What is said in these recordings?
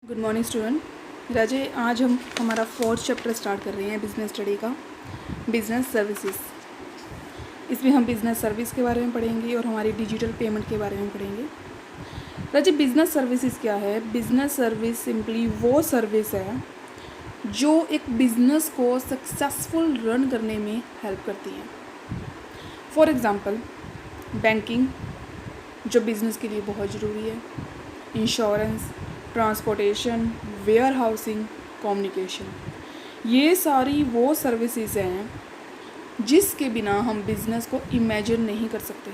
Good morning student. राजे आज हम हमारा फोर्थ चैप्टर स्टार्ट कर रहे हैं बिज़नेस स्टडी का, बिज़नेस सर्विसेज। इसमें हम बिज़नेस सर्विस के बारे में पढ़ेंगे और हमारी डिजिटल पेमेंट के बारे में पढ़ेंगे। राजे बिज़नेस सर्विसेज क्या है? बिज़नेस सर्विस सिंपली वो सर्विस है जो एक बिज़नेस को सक्सेसफुल रन करने में हेल्प करती है। फॉर एग्ज़ाम्पल बैंकिंग, जो बिज़नेस के लिए बहुत ज़रूरी है, insurance, transportation, warehousing, communication, ये सारी वो सर्विसेज हैं जिसके बिना हम बिज़नेस को इमेजिन नहीं कर सकते।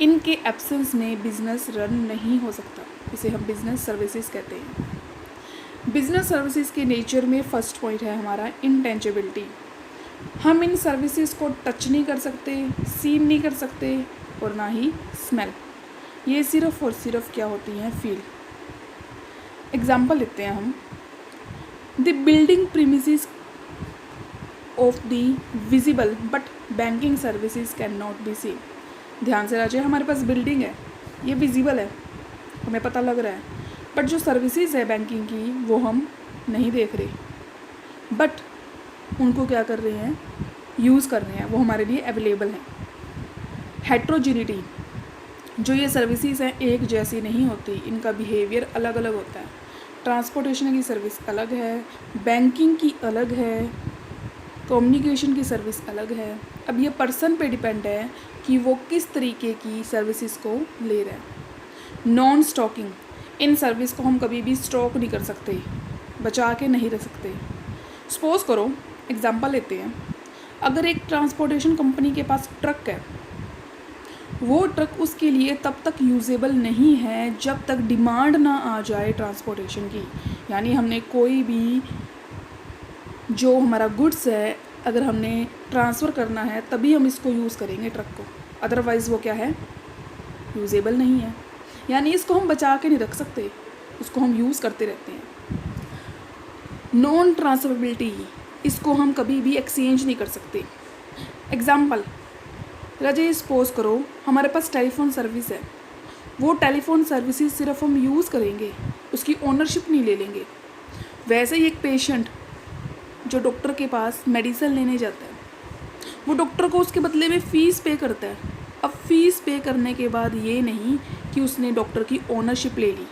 इनके एब्सेंस में बिज़नेस रन नहीं हो सकता। इसे हम बिज़नेस सर्विसेज कहते हैं। बिज़नेस सर्विसेज के नेचर में फर्स्ट पॉइंट है हमारा इंटेंजिबिलिटी। हम इन सर्विसेज को टच नहीं कर सकते, सीन नहीं कर सकते और ना ही स्मेल। ये सिर्फ़ और सिर्फ क्या होती हैं? फील। एग्जाम्पल लेते हैं हम। The building premises of the visible but banking services can not be seen. ध्यान से राजे, हमारे पास बिल्डिंग है, ये विजिबल है, हमें पता लग रहा है, बट जो सर्विसेज है बैंकिंग की वो हम नहीं देख रहे, बट उनको क्या कर रहे हैं? यूज़ कर रहे हैं, वो हमारे लिए अवेलेबल हैं। हेट्रोजिनिटी, जो ये सर्विसेज हैं एक जैसी नहीं होती, इनका बिहेवियर अलग अलग होता है। ट्रांसपोर्टेशन की सर्विस अलग है, बैंकिंग की अलग है, कम्युनिकेशन की सर्विस अलग है। अब ये पर्सन पे डिपेंड है कि वो किस तरीके की सर्विसेज को ले रहा है। नॉन स्टॉकिंग, इन सर्विस को हम कभी भी स्टॉक नहीं कर सकते, बचा के नहीं रख सकते। सपोज़ करो, एग्जांपल लेते हैं, अगर एक ट्रांसपोर्टेशन कंपनी के पास ट्रक है, वो ट्रक उसके लिए तब तक यूजेबल नहीं है जब तक डिमांड ना आ जाए ट्रांसपोर्टेशन की। यानी हमने कोई भी जो हमारा गुड्स है अगर हमने ट्रांसफ़र करना है तभी हम इसको यूज़ करेंगे ट्रक को, अदरवाइज़ वो क्या है? यूजेबल नहीं है। यानी इसको हम बचा के नहीं रख सकते, उसको हम यूज़ करते रहते हैं। नॉन ट्रांसफरेबिलिटी, इसको हम कभी भी एक्सचेंज नहीं कर सकते। एग्जाम्पल राजे, सपोज करो हमारे पास टेलीफोन सर्विस है, वो टेलीफोन सर्विसेज सिर्फ हम यूज़ करेंगे, उसकी ओनरशिप नहीं ले लेंगे। वैसे ही एक पेशेंट जो डॉक्टर के पास मेडिसिन लेने जाता है, वो डॉक्टर को उसके बदले में फ़ीस पे करता है। अब फ़ीस पे करने के बाद ये नहीं कि उसने डॉक्टर की ओनरशिप ले ली,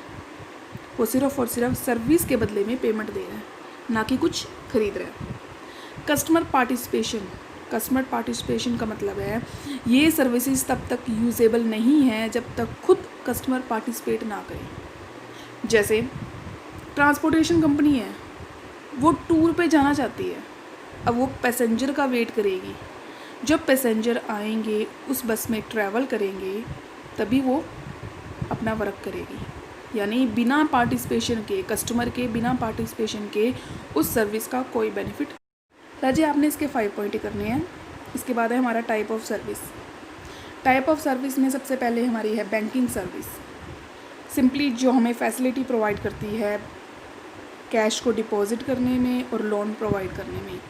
वो सिर्फ और सिर्फ सर्विस के बदले में पेमेंट दे रहा है, ना कि कुछ खरीद रहा है। कस्टमर पार्टिसिपेशन, कस्टमर पार्टिसिपेशन का मतलब है ये सर्विसेज तब तक यूजेबल नहीं है जब तक खुद कस्टमर पार्टिसिपेट ना करे। जैसे ट्रांसपोर्टेशन कंपनी है, वो टूर पे जाना चाहती है, अब वो पैसेंजर का वेट करेगी। जब पैसेंजर आएंगे, उस बस में ट्रैवल करेंगे, तभी वो अपना वर्क करेगी। यानी बिना पार्टिसिपेशन के, कस्टमर के बिना पार्टिसिपेशन के उस सर्विस का कोई बेनिफिट। राजे आपने इसके 5 पॉइंट ही करने हैं। इसके बाद है हमारा type of service. Type of service में सबसे पहले हमारी है बैंकिंग सर्विस। सिंपली जो हमें फैसिलिटी प्रोवाइड करती है कैश को डिपॉजिट करने में और लोन प्रोवाइड करने में,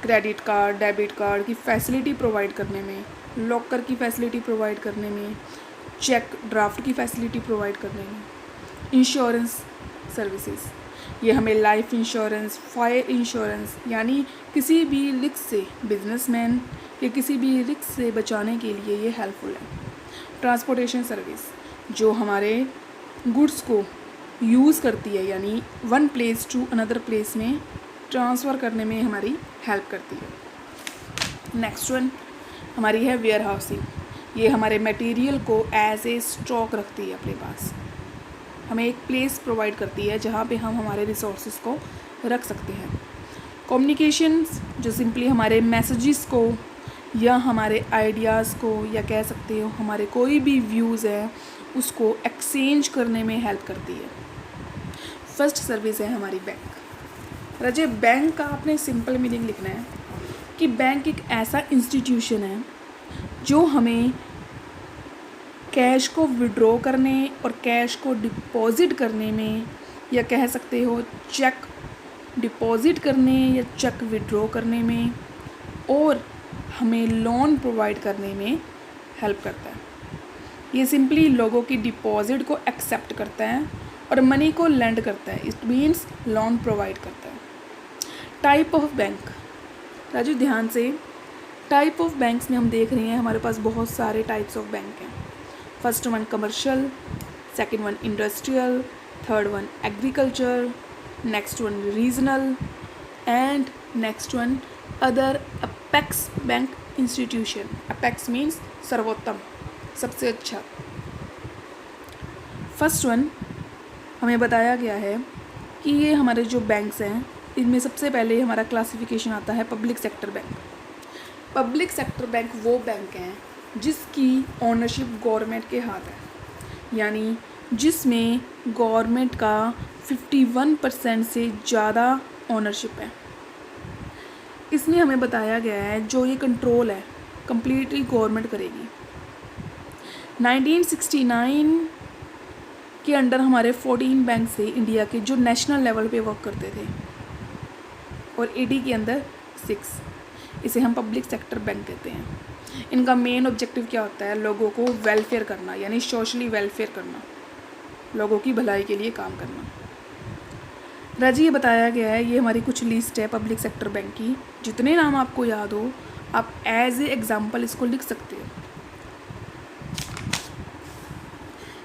क्रेडिट कार्ड, डेबिट कार्ड की फैसिलिटी प्रोवाइड करने में, लॉकर की फैसिलिटी प्रोवाइड करने में, चेक ड्राफ्ट की फैसिलिटी प्रोवाइड करने में। इंश्योरेंस सर्विसेज, ये हमें लाइफ इंश्योरेंस, फायर इंश्योरेंस, यानी किसी भी रिस्क से बिजनेसमैन या किसी भी रिस्क से बचाने के लिए ये हेल्पफुल है। ट्रांसपोर्टेशन सर्विस, जो हमारे गुड्स को यूज़ करती है, यानी one place to another place में ट्रांसफ़र करने में हमारी हेल्प करती है। नेक्स्ट वन हमारी है वेयर हाउसिंग। ये हमारे मटेरियल को एज ए स्टॉक रखती है अपने पास, हमें एक प्लेस प्रोवाइड करती है जहाँ पे हम हमारे रिसोर्सेज को रख सकते हैं। कम्युनिकेशंस, जो सिंपली हमारे मैसेजेस को या हमारे आइडियाज़ को या कह सकते हो हमारे कोई भी व्यूज़ है उसको एक्सचेंज करने में हेल्प करती है। फर्स्ट सर्विस है हमारी बैंक। राजे, बैंक का आपने सिंपल मीनिंग लिखना है कि बैंक एक ऐसा इंस्टीट्यूशन है जो हमें कैश को विड्रॉ करने और कैश को डिपॉज़िट करने में, या कह सकते हो चेक डिपॉज़िट करने या चेक विड्रॉ करने में, और हमें लोन प्रोवाइड करने में हेल्प करता है। ये सिंपली लोगों की डिपॉज़िट को एक्सेप्ट करता है और मनी को लेंड करता है, इट मीन्स लोन प्रोवाइड करता है। टाइप ऑफ बैंक, राजू ध्यान से, टाइप ऑफ बैंक्स में हम देख रहे हैं हमारे पास बहुत सारे टाइप्स ऑफ बैंक हैं। First one commercial, second one industrial, third one agriculture, next one regional and next one other apex bank institution. Apex means सर्वोत्तम, सबसे अच्छा। फर्स्ट वन हमें बताया गया है कि ये हमारे जो बैंक्स हैं इनमें सबसे पहले हमारा क्लासिफिकेशन आता है public sector bank. Public sector bank वो बैंक हैं जिसकी ओनरशिप गवर्नमेंट के हाथ है, यानी जिसमें गवर्नमेंट का 51% से ज़्यादा ओनरशिप है। इसमें हमें बताया गया है जो ये कंट्रोल है कंप्लीटली गवर्नमेंट करेगी। 1969 के अंडर हमारे 14 बैंक से इंडिया के जो नेशनल लेवल पे वर्क करते थे और 80 के अंदर 6। इसे हम पब्लिक सेक्टर बैंक कहते हैं। इनका मेन ऑब्जेक्टिव क्या होता है? लोगों को वेलफेयर करना, यानी सोशली वेलफेयर करना, लोगों की भलाई के लिए काम करना। राजी ये बताया गया है, ये हमारी कुछ लिस्ट है पब्लिक सेक्टर बैंक की। जितने नाम आपको याद हो आप एज ए एग्जाम्पल इसको लिख सकते हो।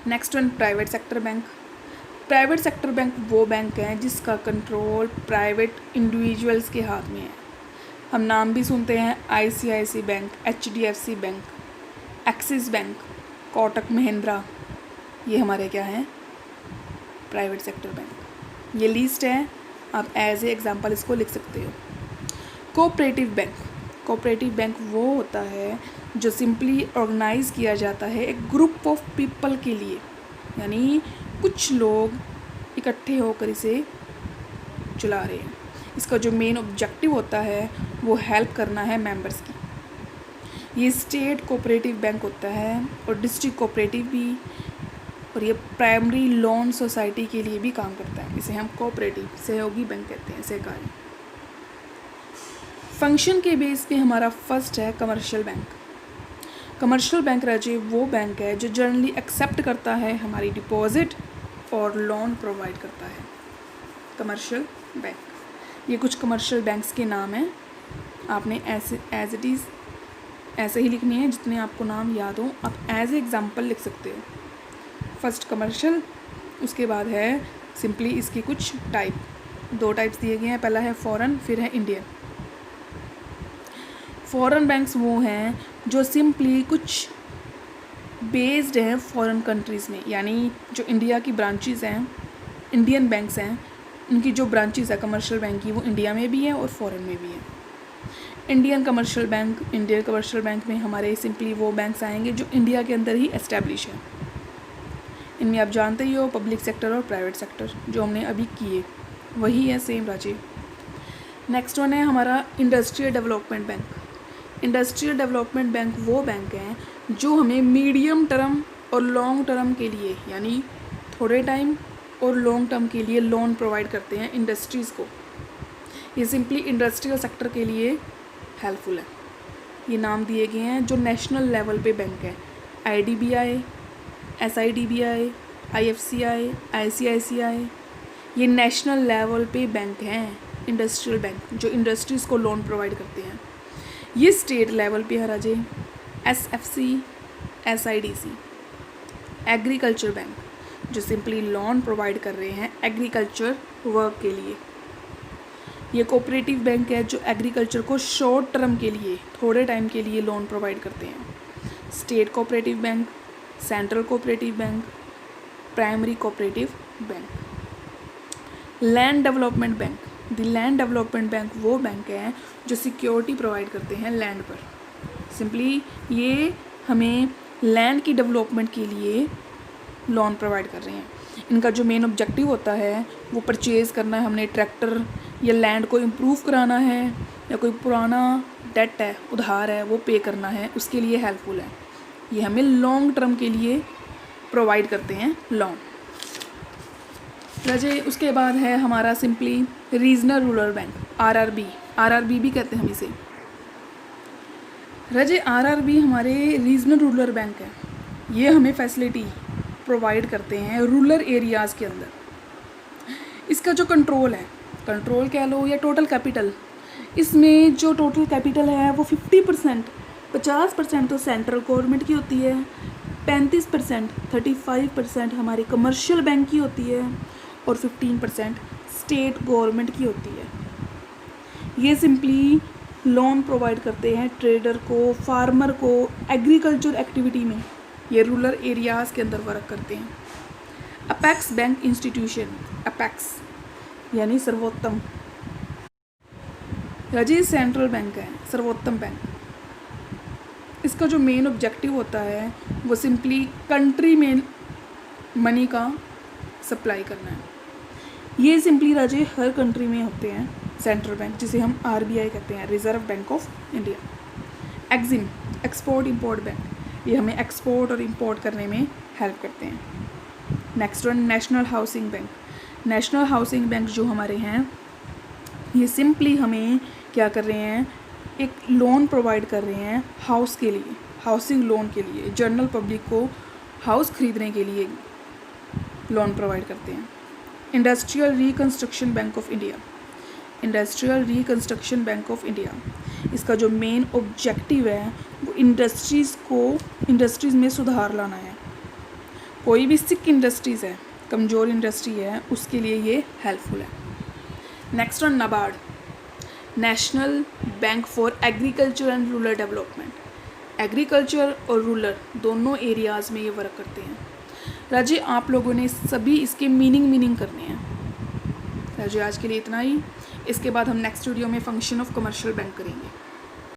Next one private sector bank. Private sector bank वो बैंक है जिसका कंट्रोल प्राइवेट इंडिविजुअल्स के हाथ में है। हम नाम भी सुनते हैं ICICI bank, HDFC bank, axis bank, Kotak Mahindra, ये हमारे क्या हैं? Private sector bank. ये लिस्ट है, आप एज ए एग्जांपल इसको लिख सकते हो। Cooperative bank. कोऑपरेटिव बैंक वो होता है जो सिंपली ऑर्गेनाइज किया जाता है एक ग्रुप ऑफ पीपल के लिए, यानी कुछ लोग इकट्ठे होकर इसे चला रहे हैं। इसका जो मेन ऑब्जेक्टिव होता है वो हेल्प करना है मेंबर्स की। ये स्टेट कोऑपरेटिव बैंक होता है और डिस्ट्रिक्ट कोऑपरेटिव भी, और ये प्राइमरी लोन सोसाइटी के लिए भी काम करता है। इसे हम कोऑपरेटिव सहयोगी बैंक कहते हैं, सहकारी। फंक्शन के बेस पे हमारा फर्स्ट है कमर्शियल बैंक। कमर्शियल बैंक राजे वो बैंक है जो जनरली एक्सेप्ट करता है हमारी डिपॉजिट और लोन प्रोवाइड करता है। कमर्शियल बैंक, ये कुछ कमर्शियल बैंक्स के नाम हैं। आपने ऐसे एज इट इज़ ऐसे ही लिखनी है, जितने आपको नाम याद हो आप एज ए एग्जाम्पल लिख सकते हो। फर्स्ट कमर्शियल, उसके बाद है सिंपली इसकी कुछ टाइप, 2 टाइप्स दिए गए हैं, पहला है फॉरेन फिर है इंडियन। फॉरेन बैंक्स वो हैं जो सिंपली कुछ बेस्ड हैं फॉरेन कंट्रीज़ में, यानी जो इंडिया की ब्रांचेस हैं, इंडियन बैंक्स हैं, उनकी जो ब्रांचेस है कमर्शियल बैंक की वो इंडिया में भी है और फॉरेन में भी है। इंडियन कमर्शियल बैंक में हमारे सिंपली वो बैंक्स आएंगे जो इंडिया के अंदर ही एस्टेब्लिश है। इनमें आप जानते ही हो पब्लिक सेक्टर और प्राइवेट सेक्टर जो हमने अभी किए वही है सेम राजीव। नेक्स्ट वन है हमारा industrial development bank. Industrial development bank वो बैंक हैं जो हमें मीडियम टर्म और लॉन्ग टर्म के लिए, यानी थोड़े टाइम और लॉन्ग टर्म के लिए लोन प्रोवाइड करते हैं इंडस्ट्रीज़ को। ये सिंपली इंडस्ट्रियल सेक्टर के लिए हेल्पफुल है। ये नाम दिए गए हैं जो नेशनल लेवल पे बैंक है, IDBI, SIDBI, IFCI, ICICI, ये नेशनल लेवल पे बैंक हैं इंडस्ट्रियल बैंक जो इंडस्ट्रीज़ को लोन प्रोवाइड करते हैं। ये स्टेट लेवल पे है राजे, SFC, SIDC। एग्रीकल्चर बैंक जो सिंपली लोन प्रोवाइड कर रहे हैं एग्रीकल्चर वर्क के लिए। ये कोऑपरेटिव बैंक है जो एग्रीकल्चर को शॉर्ट टर्म के लिए, थोड़े टाइम के लिए लोन प्रोवाइड करते हैं। State cooperative bank, central cooperative bank, primary cooperative bank. Land development bank. The land development bank वो बैंक है जो सिक्योरिटी प्रोवाइड करते हैं लैंड पर। सिंपली ये हमें लैंड की डेवलपमेंट के लिए लोन प्रोवाइड कर रहे हैं। इनका जो मेन ऑब्जेक्टिव होता है वो परचेज़ करना है, हमने ट्रैक्टर या लैंड को इम्प्रूव कराना है, या कोई पुराना डेट है, उधार है, वो पे करना है, उसके लिए हेल्पफुल है। ये हमें लॉन्ग टर्म के लिए प्रोवाइड करते हैं लोन। रजे उसके बाद है हमारा simply regional rural bank, RRB भी कहते हैं हम इसे। रजे RRB हमारे रीजनल रूरल बैंक है। ये हमें फैसिलिटी प्रोवाइड करते हैं रूरल एरियाज़ के अंदर। इसका जो कंट्रोल है, कंट्रोल कह लो या टोटल कैपिटल, इसमें जो टोटल कैपिटल है वो 50% तो सेंट्रल गवर्नमेंट की होती है, 35% हमारी कमर्शियल बैंक की होती है और 15% स्टेट गवर्नमेंट की होती है। ये सिंपली लोन प्रोवाइड करते हैं ट्रेडर को, फार्मर को, एग्रीकल्चर एक्टिविटी में। ये रूरल एरियाज़ के अंदर वर्क करते हैं। अपेक्स बैंक इंस्टीट्यूशन, अपेक्स यानी सर्वोत्तम, राजी सेंट्रल बैंक है, सर्वोत्तम बैंक। इसका जो मेन ऑब्जेक्टिव होता है वो सिंपली कंट्री में मनी का सप्लाई करना है। ये सिंपली राजे हर कंट्री में होते हैं सेंट्रल बैंक, जिसे हम RBI कहते हैं, reserve bank of India. Exim, export import bank, ये हमें एक्सपोर्ट और इंपोर्ट करने में हेल्प करते हैं। Next one national housing bank. National housing bank जो हमारे हैं ये सिंपली हमें क्या कर रहे हैं, एक लोन प्रोवाइड कर रहे हैं हाउस के लिए, हाउसिंग लोन के लिए, जनरल पब्लिक को हाउस खरीदने के लिए लोन प्रोवाइड करते हैं। Industrial reconstruction bank of India, industrial reconstruction bank of India, इसका जो मेन ऑब्जेक्टिव है वो इंडस्ट्रीज़ में सुधार लाना है। कोई भी सिक इंडस्ट्रीज़ है, कमज़ोर इंडस्ट्री है, उसके लिए ये हेल्पफुल है। Next one NABARD, national bank for agriculture and rural development. Agriculture और रूरल दोनों एरियाज़ में ये वर्क करते हैं। राजे आप लोगों ने सभी इसके मीनिंग करने हैं। राजे आज के लिए इतना ही। इसके बाद हम नेक्स्ट वीडियो में फंक्शन ऑफ कमर्शियल बैंक करेंगे।